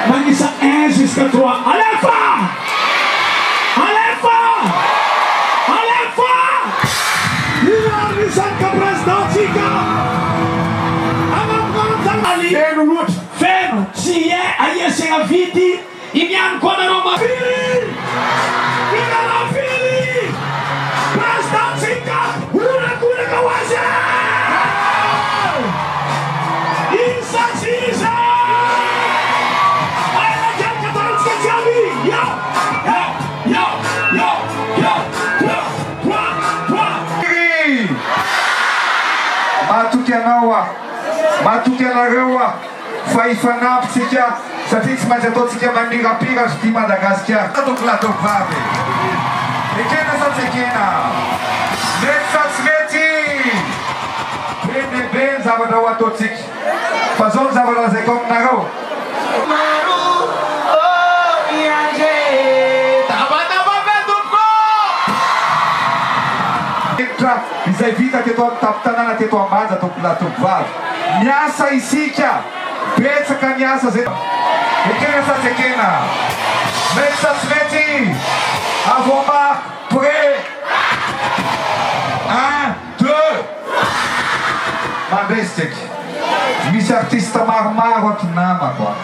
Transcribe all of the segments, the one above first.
Magisa 1 jusqu'à 3. Allez fort! Allez fort! Allez fort! L'inarnisant que présidentica! Avant Fem, si è a essere viti, i miei ancora non ma fili! Fila fili! Presidentica! Una cura kawasa! Insacisa! Matukianarewa faifanapsika satria tsy maintsy ataontsika mamirapira ty Madagascar atoklatopavy ekena sa tsy ekena mety sa tsy mety be ny zavatra ho ataontsika fa zao ny zavatra lazaiko aminareo izay vita teto tanàna teto Ambaja toplatovavy miasa isika betsaka miasa zay ekena sa tsy ekena mety sa tsy mety avoma prêt 1 2 mandresitsika misy artiste maromaro akinamako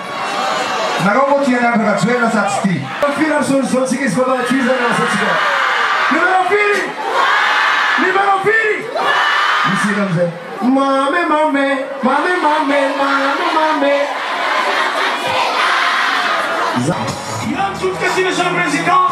nareo moa tia niandro rajoelina sa tsy ty fila solutiontsika izy fa batizanasatsika numéro fili numéro fili ici comme ça mame Monsieur le Président,